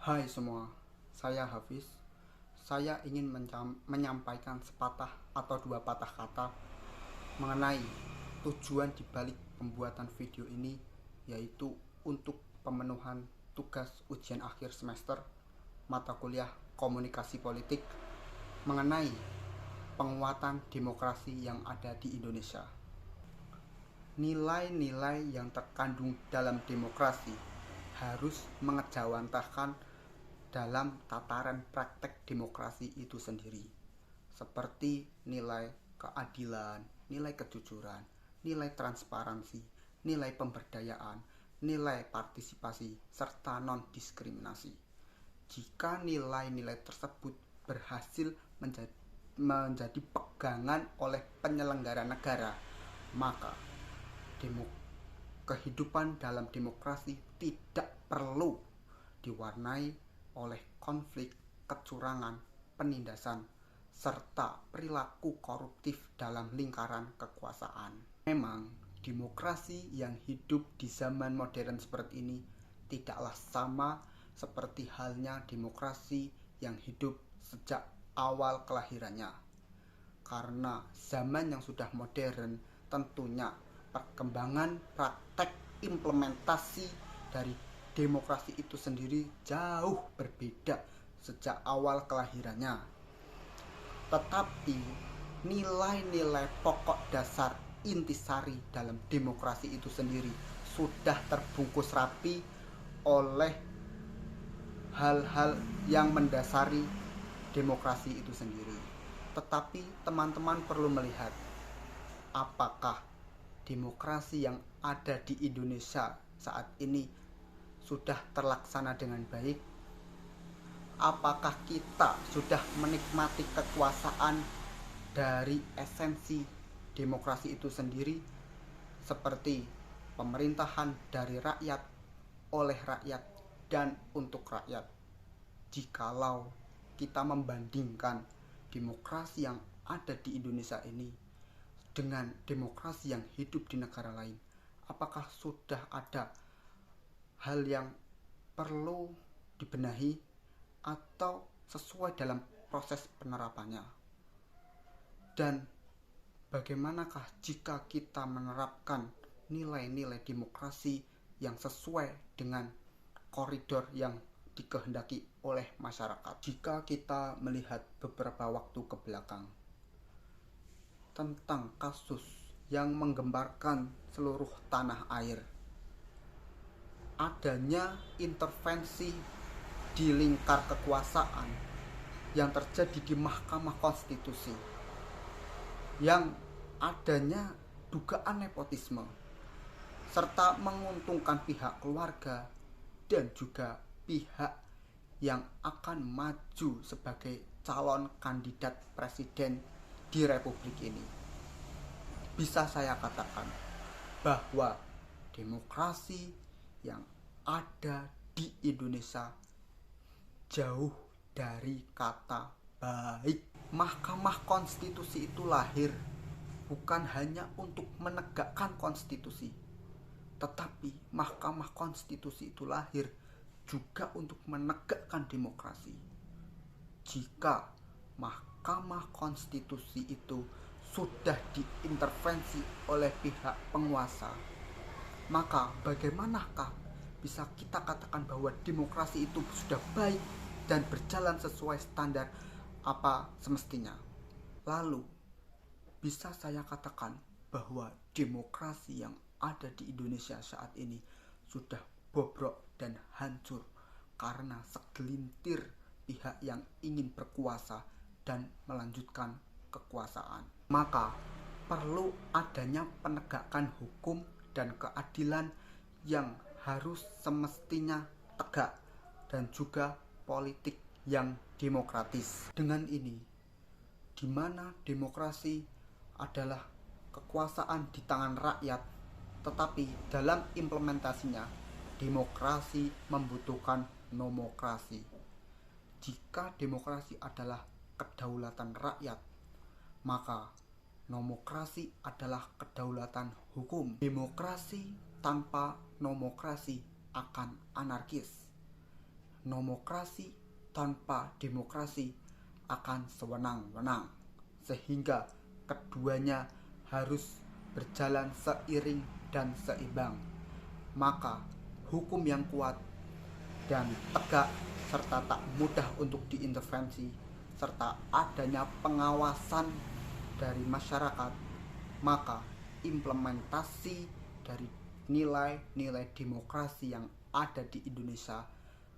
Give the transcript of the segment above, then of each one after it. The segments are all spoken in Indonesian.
Hai semua, saya Hafiz. Saya ingin menyampaikan sepatah atau dua patah kata mengenai tujuan dibalik pembuatan video ini, yaitu untuk pemenuhan tugas ujian akhir semester mata kuliah komunikasi politik mengenai penguatan demokrasi yang ada di Indonesia. Nilai-nilai yang terkandung dalam demokrasi harus mengejawantahkan dalam tataran praktek demokrasi itu sendiri, seperti nilai keadilan, nilai kejujuran, nilai transparansi, nilai pemberdayaan, nilai partisipasi, serta non-diskriminasi. Jika nilai-nilai tersebut berhasil menjadi pegangan oleh penyelenggara negara, maka kehidupan dalam demokrasi tidak perlu diwarnai oleh konflik, kecurangan, penindasan, serta perilaku koruptif dalam lingkaran kekuasaan. Memang, demokrasi yang hidup di zaman modern seperti ini tidaklah sama seperti halnya demokrasi yang hidup sejak awal kelahirannya. Karena zaman yang sudah modern, tentunya perkembangan praktek implementasi dari demokrasi itu sendiri jauh berbeda sejak awal kelahirannya. Tetapi nilai-nilai pokok dasar intisari dalam demokrasi itu sendiri sudah terbungkus rapi oleh hal-hal yang mendasari demokrasi itu sendiri. Tetapi teman-teman perlu melihat apakah demokrasi yang ada di Indonesia saat ini sudah terlaksana dengan baik? Apakah kita sudah menikmati kekuasaan dari esensi demokrasi itu sendiri, seperti pemerintahan dari rakyat, oleh rakyat, dan untuk rakyat? Jikalau kita membandingkan demokrasi yang ada di Indonesia ini dengan demokrasi yang hidup di negara lain, apakah sudah ada hal yang perlu dibenahi atau sesuai dalam proses penerapannya? Dan bagaimanakah jika kita menerapkan nilai-nilai demokrasi yang sesuai dengan koridor yang dikehendaki oleh masyarakat? Jika kita melihat beberapa waktu ke belakang tentang kasus yang menggemparkan seluruh tanah air, adanya intervensi di lingkar kekuasaan yang terjadi di Mahkamah Konstitusi, yang adanya dugaan nepotisme serta menguntungkan pihak keluarga dan juga pihak yang akan maju sebagai calon kandidat presiden di Republik ini. Bisa saya katakan bahwa demokrasi yang ada di Indonesia jauh dari kata baik. Mahkamah Konstitusi itu lahir bukan hanya untuk menegakkan konstitusi, tetapi Mahkamah Konstitusi itu lahir juga untuk menegakkan demokrasi. Jika Mahkamah Konstitusi itu sudah diintervensi oleh pihak penguasa, maka bagaimanakah bisa kita katakan bahwa demokrasi itu sudah baik dan berjalan sesuai standar apa semestinya? Lalu bisa saya katakan bahwa demokrasi yang ada di Indonesia saat ini sudah bobrok dan hancur karena segelintir pihak yang ingin berkuasa dan melanjutkan kekuasaan. Maka perlu adanya penegakan hukum dan keadilan yang harus semestinya tegak dan juga politik yang demokratis. Dengan ini, di mana demokrasi adalah kekuasaan di tangan rakyat, tetapi dalam implementasinya demokrasi membutuhkan nomokrasi. Jika demokrasi adalah kedaulatan rakyat, maka nomokrasi adalah kedaulatan hukum. Demokrasi tanpa nomokrasi akan anarkis. nomokrasi tanpa demokrasi akan sewenang-wenang, sehingga keduanya harus berjalan seiring dan seimbang. Maka hukum yang kuat dan tegak serta tak mudah untuk diintervensi serta adanya pengawasan dari masyarakat, maka implementasi dari nilai-nilai demokrasi yang ada di Indonesia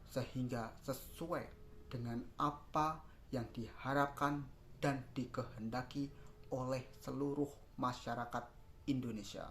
sehingga sesuai dengan apa yang diharapkan dan dikehendaki oleh seluruh masyarakat Indonesia.